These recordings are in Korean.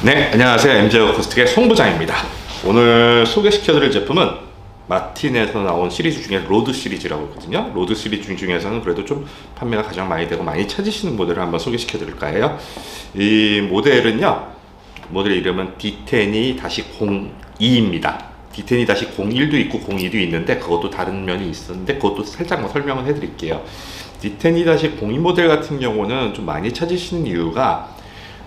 네, 안녕하세요. MJ 어쿠스틱의 송 부장입니다. 오늘 소개시켜드릴 제품은 마틴에서 나온 시리즈 중에 로드 시리즈라고 있거든요. 로드 시리즈 중에서는 그래도 좀 판매가 가장 많이 되고 많이 찾으시는 모델을 한번 소개시켜드릴까 해요. 이 모델은요, 모델 이름은 D10-02입니다. D10-01도 있고 02도 있는데 그것도 다른 면이 있었는데 그것도 살짝 설명을 해드릴게요. D10-02 모델 같은 경우는 좀 많이 찾으시는 이유가,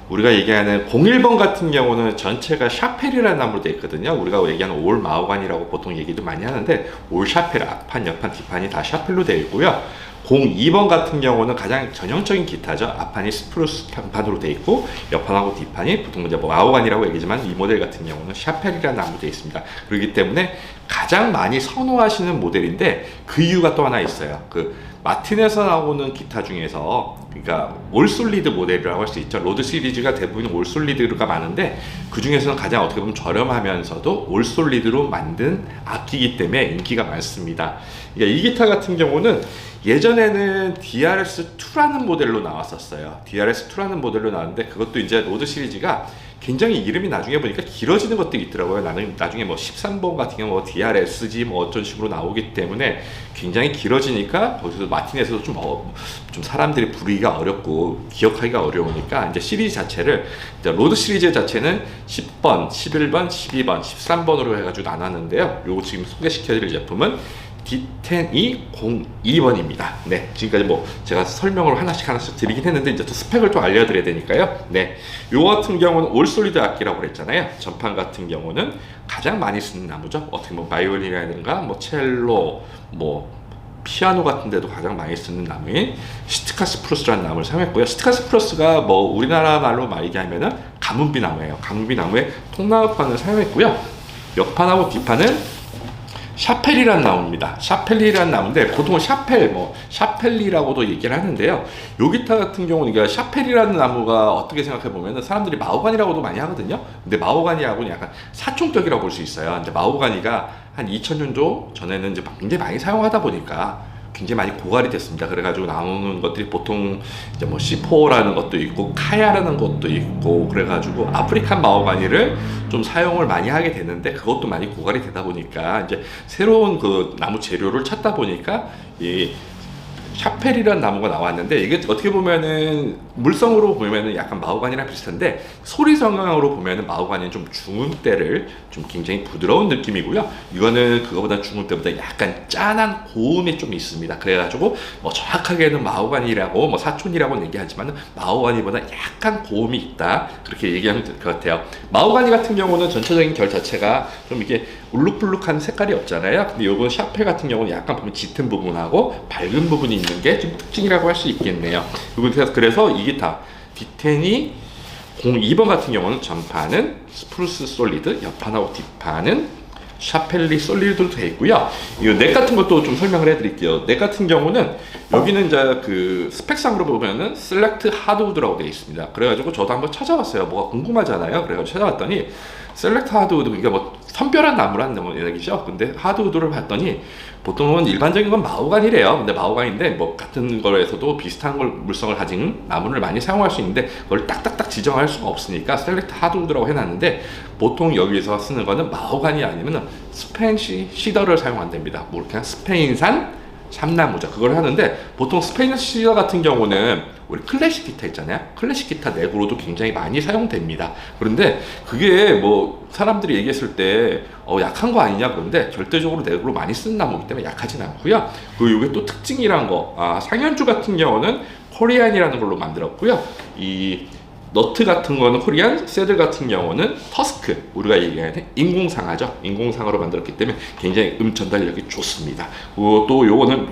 우리가 얘기하는 01번 같은 경우는 전체가 샤펠이라는 나무로 되어 있거든요. 우리가 얘기하는 올 마호가니라고 보통 얘기도 많이 하는데, 올 샤펠, 앞판, 옆판, 뒷판이 다 샤펠로 되어 있고요. 02번 같은 경우는 가장 전형적인 기타죠. 앞판이 스프루스 판으로 되어 있고, 옆판하고 뒷판이 보통 이제 뭐 마호가니라고 얘기지만, 이 모델 같은 경우는 샤펠이라는 나무로 되어 있습니다. 그렇기 때문에 가장 많이 선호하시는 모델인데, 그 이유가 또 하나 있어요. 마틴에서 나오는 기타 중에서, 그러니까 올 솔리드 모델이라고 할 수 있죠. 로드 시리즈가 대부분 올 솔리드가 많은데, 그 중에서는 가장 어떻게 보면 저렴하면서도 올 솔리드로 만든 악기이기 때문에 인기가 많습니다. 그러니까 이 기타 같은 경우는 예전에는 DRS2라는 모델로 나왔었어요. DRS2라는 모델로 나왔는데, 그것도 이제 로드 시리즈가 굉장히 이름이 나중에 보니까 길어지는 것들이 있더라고요. 나중에 뭐 13번 같은 경우 뭐 DRSG 뭐 어떤 식으로 나오기 때문에 굉장히 길어지니까, 거기서 마틴에서도 좀 사람들이 부르기가 어렵고 기억하기가 어려우니까 이제 시리즈 자체를, 이제 로드 시리즈 자체는 10번, 11번, 12번, 13번으로 해가지고 나눴는데요. 요거 지금 소개시켜드릴 제품은 D10-02번입니다. 네, 지금까지 뭐 제가 설명을 하나씩 드리긴 했는데, 이제 또 스펙을 좀 알려드려야 되니까요. 네, 요 같은 경우는 올 솔리드 악기라고 그랬잖아요. 전판 같은 경우는 가장 많이 쓰는 나무죠. 어떻게 뭐 바이올린이라든가 뭐 첼로, 뭐 피아노 같은 데도 가장 많이 쓰는 나무인 시트카스프루스라는 나무를 사용했고요. 시트카스프루스가 뭐 우리나라 말로 얘기하면은 가문비 나무예요. 가문비 나무의 통나무판을 사용했고요. 옆판하고 뒷판은 샤펠이라는 나무입니다. 샤펠이라는 나무인데, 보통 샤펠리라고도 얘기를 하는데요. 요 기타 같은 경우는, 그러니까 샤펠이라는 나무가 어떻게 생각해 보면은 사람들이 마호가니라고도 많이 하거든요. 근데 마호가니하고는 약간 사촌격이라고 볼 수 있어요. 근데 마호가니가 한 2000년도 전에는 이제 굉장히 많이 사용하다 보니까 굉장히 많이 고갈이 됐습니다. 그래가지고 나오는 것들이 보통 이제 뭐 C4라는 것도 있고 카야라는 것도 있고, 그래가지고 아프리칸 마호가니를 좀 사용을 많이 하게 되는데, 그것도 많이 고갈이 되다 보니까 이제 새로운 그 나무 재료를 찾다 보니까 이 샤펠이라는 나무가 나왔는데, 이게 어떻게 보면은 물성으로 보면은 약간 마호가니랑 비슷한데, 소리 성향으로 보면은 마호가니는 좀 중음대를 좀 굉장히 부드러운 느낌이고요. 이거는 그거보다 중음대보다 약간 짠한 고음이 좀 있습니다. 그래가지고 뭐 정확하게는 마호가니라고 뭐 사촌이라고 얘기하지만 마호가니보다 약간 고음이 있다, 그렇게 얘기하면 될 것 같아요. 마호가니 같은 경우는 전체적인 결 자체가 좀 이게 울룩불룩한 색깔이 없잖아요. 근데 요번 샤펠 같은 경우는 약간 보면 짙은 부분하고 밝은 부분이 있는 게 좀 특징이라고 할 수 있겠네요. 그래서 이 기타 D10-02번 같은 경우는 전판은 스프루스 솔리드, 옆판하고 뒷판은 샤펠리 솔리드로 되어 있고요. 이 넥 같은 것도 좀 설명을 해드릴게요. 넥 같은 경우는 여기는 이제 그 스펙상으로 보면은 셀렉트 하드우드라고 되어 있습니다. 그래가지고 저도 한번 찾아봤어요. 뭐가 궁금하잖아요. 그래가지고 찾아봤더니 셀렉트 하드우드, 그러니까 뭐 선별한 나무라는 얘기죠. 근데 하드우드를 봤더니 보통은 일반적인 건 마호가니래요. 근데 마호가니인데 뭐 같은 거에서도 비슷한 물성을 가진 나무를 많이 사용할 수 있는데, 그걸 딱딱딱 지정할 수가 없으니까 셀렉트 하드우드라고 해놨는데, 보통 여기서 쓰는 거는 마호가니 아니면 스페인 시더를 사용한답니다. 뭐 그냥 스페인산 참나무죠. 그걸 하는데, 보통 스페인 시더 같은 경우는 우리 클래식 기타 있잖아요. 클래식 기타 넥으로도 굉장히 많이 사용됩니다. 그런데 그게 뭐 사람들이 얘기했을 때 약한 거 아니냐 그런데, 절대적으로 넥으로 많이 쓰는 나무이기 때문에 약하진 않고요. 그리고 이게 또 특징이란 거, 상현주 같은 경우는 코리안이라는 걸로 만들었고요. 이 너트 같은 거는 코리안, 새들 같은 경우는 터스크, 우리가 얘기하는 인공상하죠. 인공상으로 만들었기 때문에 굉장히 전달력이 좋습니다. 그리고 또 요거는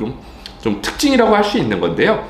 좀 특징이라고 할 수 있는 건데요.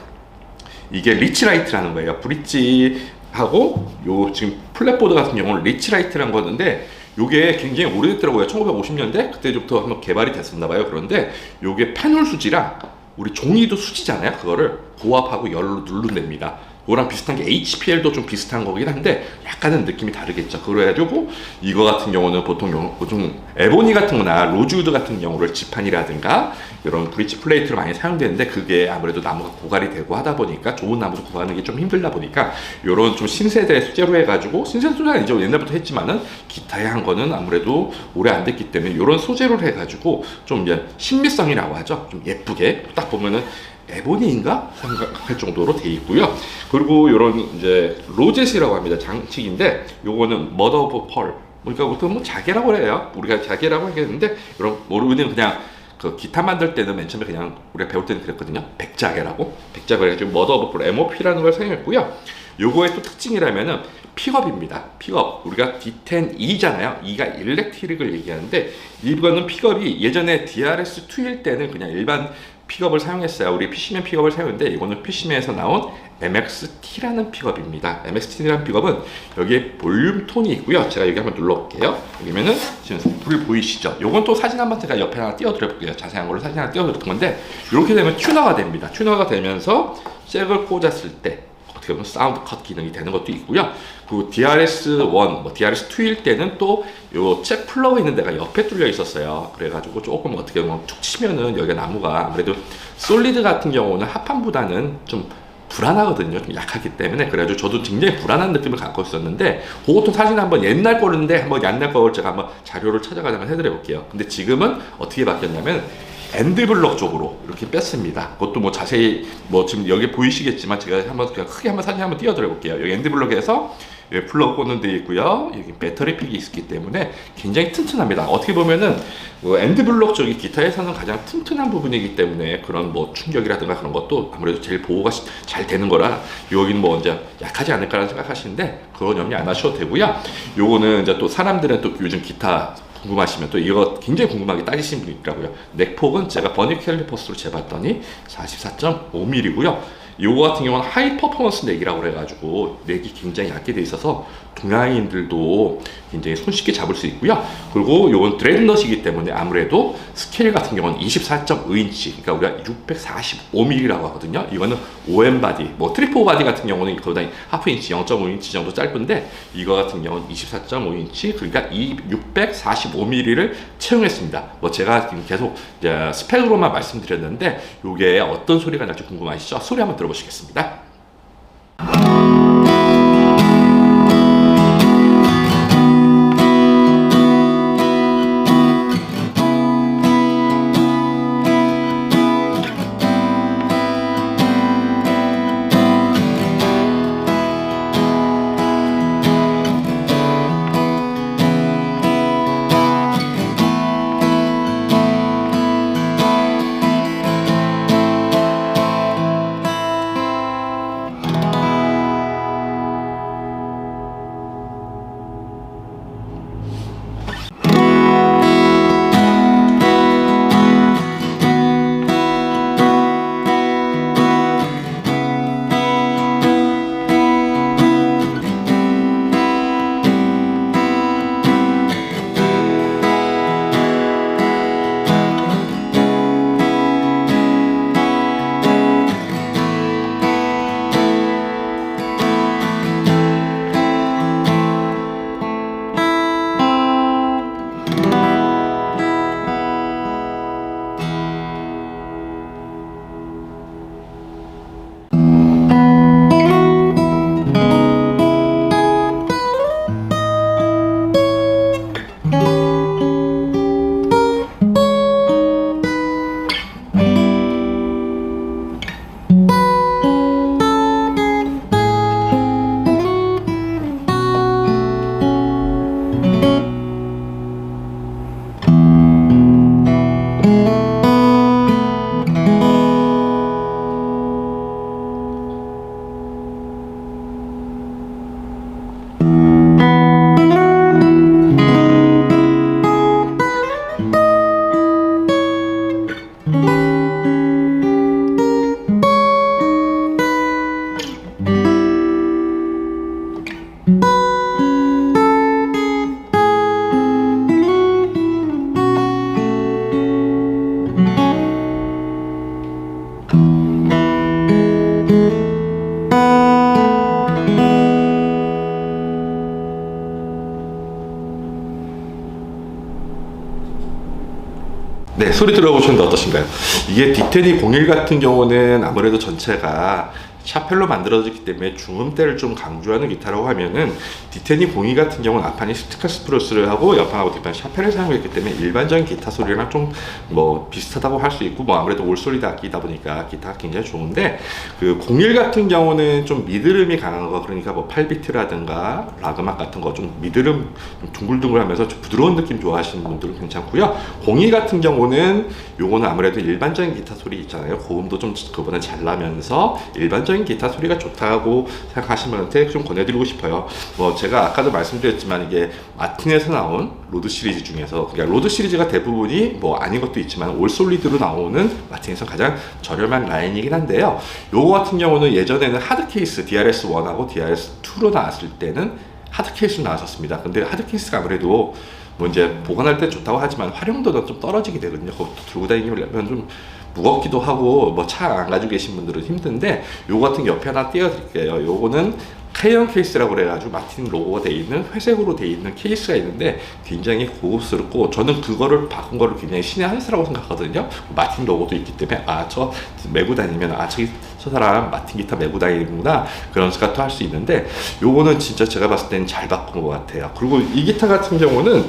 이게 리치라이트라는 거예요. 브릿지하고 요 지금 플랫보드 같은 경우는 리치라이트라는 거였는데 요게 굉장히 오래됐더라고요. 1950년대 그때부터 한번 개발이 됐었나 봐요. 그런데 요게 패널 수지랑 우리 종이도 수지잖아요. 그거를 고압하고 열로 누른답니다. 그거랑 비슷한 게 HPL도 좀 비슷한 거긴 한데 약간은 느낌이 다르겠죠. 그래가지고 이거 같은 경우는 보통 에보니 같은 거나 로즈우드 같은 경우를 지판이라든가 이런 브릿지 플레이트로 많이 사용되는데 그게 아무래도 나무가 고갈이 되고 하다 보니까 좋은 나무도 구하는 게 좀 힘들다 보니까 이런 좀 신세대 소재로 해가지고 신세대 소재는 아니죠. 옛날부터 했지만은 기타에 한 거는 아무래도 오래 안 됐기 때문에 이런 소재로 해가지고 좀 이제 신미성이라고 하죠. 좀 예쁘게 딱 보면은 에보니인가 생각할 정도로 돼 있고요. 그리고 이런 이제 로젯이라고 합니다. 장식인데 요거는 머더 오브 펄. 그러니까 보통 뭐 자개라고 해요. 우리가 자개라고 하겠는데 이런 우리는 그냥 그 기타 만들 때는 맨 처음에 그냥 우리가 배울 때는 그랬거든요. 백자개라고. 백자개 해가지고 머더 오브 펄 MOP라는 걸 사용했고요. 요거의 또 특징이라면은 픽업입니다. 픽업. 우리가 D10E잖아요. E가 일렉트릭을 얘기하는데 이거는 픽업이 예전에 DRS2일 때는 그냥 일반 픽업을 사용했어요. 우리 PC맨 픽업을 사용했는데 이거는 PC맨에서 나온 MXT라는 픽업입니다. MXT라는 픽업은 여기에 볼륨 톤이 있고요. 제가 여기 한번 눌러볼게요. 여기면은 지금 불 보이시죠? 요건 또 사진 한번 제가 옆에 하나 띄워드려 볼게요. 자세한 걸로 사진 하나 띄워드릴 건데 이렇게 되면 튜너가 됩니다. 튜너가 되면서 잭을 꽂았을 때 어떻게 보면 사운드 컷 기능이 되는 것도 있고요. 그 DRS1, 뭐 DRS2일 때는 또 요 잭 플러그 있는 데가 옆에 뚫려 있었어요. 그래가지고 조금 어떻게 보면 툭 치면은 여기가 나무가 아무래도 솔리드 같은 경우는 합판보다는 좀 불안하거든요. 좀 약하기 때문에. 그래가지고 저도 굉장히 불안한 느낌을 갖고 있었는데 그것도 사진 한번 옛날 거는데 한번 옛날 거를 제가 한번 자료를 찾아가자면 해드려 볼게요. 근데 지금은 어떻게 바뀌었냐면 엔드블럭 쪽으로 이렇게 뺐습니다. 그것도 뭐 자세히 뭐 지금 여기 보이시겠지만 제가 한번 그냥 크게 한번 사진 한번 띄워드려 볼게요. 여기 엔드블럭에서 여기 플러그 꽂는 데 있고요. 여기 배터리 픽이 있기 때문에 굉장히 튼튼합니다. 어떻게 보면은 뭐 엔드블럭 쪽이 기타에서는 가장 튼튼한 부분이기 때문에 그런 뭐 충격이라든가 그런 것도 아무래도 제일 보호가 잘 되는 거라 여기는 뭐 이제 약하지 않을까라는 생각하시는데 그런 염려 안 하셔도 되고요. 요거는 이제 또 사람들은 또 요즘 기타 궁금하시면 또 이거 굉장히 궁금하게 따지시는 분이 있더라고요. 넥폭은 제가 버니 캘리퍼스로 재봤더니 44.5mm고요. 요거 같은 경우는 하이 퍼포먼스 넥이라고 그래가지고 넥이 굉장히 얇게 돼 있어서 동양인들도 굉장히 손쉽게 잡을 수 있고요. 그리고 요건 드레드넛이기 때문에 아무래도 스케일 같은 경우는 24.5인치, 그러니까 우리가 645mm라고 하거든요. 이거는 OM 바디, 뭐 트리플 바디 같은 경우는 거보다 하프 인치, 0.5인치 정도 짧은데 이거 같은 경우는 24.5인치, 그러니까 이 645mm를 채용했습니다. 뭐 제가 지금 계속 이제 스펙으로만 말씀드렸는데 요게 어떤 소리가 날지 궁금하시죠? 소리 한번 들어보시겠습니다. 소리 들어보셨는데 어떠신가요? 이게 D10-01 같은 경우는 아무래도 전체가 샤펠로 만들어졌기 때문에 중음대를 좀 강조하는 기타라고 하면은 D10-02 같은 경우는 앞판이 스티커스프루스를 하고 옆판하고 뒷판 샤펠을 사용했기 때문에 일반적인 기타 소리랑 좀 뭐 비슷하다고 할 수 있고, 뭐 아무래도 올솔리드 악기다 보니까 기타가 굉장히 좋은데, 그 01 같은 경우는 좀 미드름이 강한 거, 그러니까 뭐 8비트라든가 락음악 같은 거 좀 미드름 둥글둥글하면서 좀 부드러운 느낌 좋아하시는 분들은 괜찮고요. 02 같은 경우는 요거는 아무래도 일반적인 기타 소리 있잖아요. 고음도 좀 그보다 잘 나면서 일반적인 기타 소리가 좋다고 생각하시는 분한테 좀 권해드리고 싶어요. 뭐 제가 아까도 말씀드렸지만 이게 마틴에서 나온 로드 시리즈 중에서, 그러니까 로드 시리즈가 대부분이 뭐 아닌 것도 있지만 올솔리드로 나오는 마틴에서 가장 저렴한 라인이긴 한데요. 요거 같은 경우는 예전에는 하드 케이스 DRS1하고 DRS2로 나왔을 때는 하드 케이스로 나왔었습니다. 근데 하드 케이스가 아무래도 뭐 이제 보관할 때 좋다고 하지만 활용도가 좀 떨어지게 되거든요. 그것도 들고 다니려면 좀 무겁기도 하고 뭐 차 안 가지고 계신 분들은 힘든데, 요거 같은 게 옆에 하나 띄워드릴게요. 요거는 카이언 케이스라고 그래가지고 마틴 로고가 되어 있는 회색으로 되어 있는 케이스가 있는데 굉장히 고급스럽고, 저는 그거를 바꾼 거를 굉장히 신의 한 수라고 생각하거든요. 마틴 로고도 있기 때문에 저 메고 다니면 저 사람 마틴 기타 메고 다니는구나, 그런 생각도 할 수 있는데, 요거는 진짜 제가 봤을 때는 잘 바꾼 것 같아요. 그리고 이 기타 같은 경우는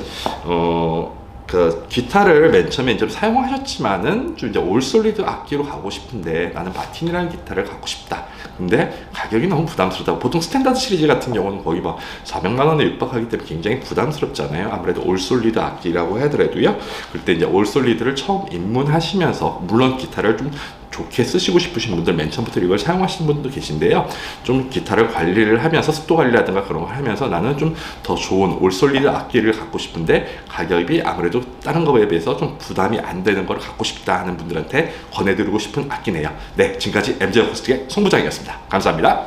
그 기타를 맨 처음에 이제 사용하셨지만은 좀 이제 올솔리드 악기로 가고 싶은데 나는 마틴이라는 기타를 갖고 싶다. 근데 가격이 너무 부담스럽다고. 보통 스탠다드 시리즈 같은 경우는 거의 막 400만 원에 육박하기 때문에 굉장히 부담스럽잖아요. 아무래도 올솔리드 악기라고 하더라도요. 그때 이제 올솔리드를 처음 입문하시면서, 물론 기타를 좀 좋게 쓰시고 싶으신 분들, 맨 처음부터 이걸 사용하시는 분도 계신데요. 좀 기타를 관리를 하면서 습도 관리라든가 그런 걸 하면서 나는 좀 더 좋은 올솔리드 악기를 갖고 싶은데 가격이 아무래도 다른 거에 비해서 좀 부담이 안 되는 걸 갖고 싶다 하는 분들한테 권해드리고 싶은 악기네요. 네, 지금까지 MJ 어쿠스틱의 송부장이었습니다. 감사합니다.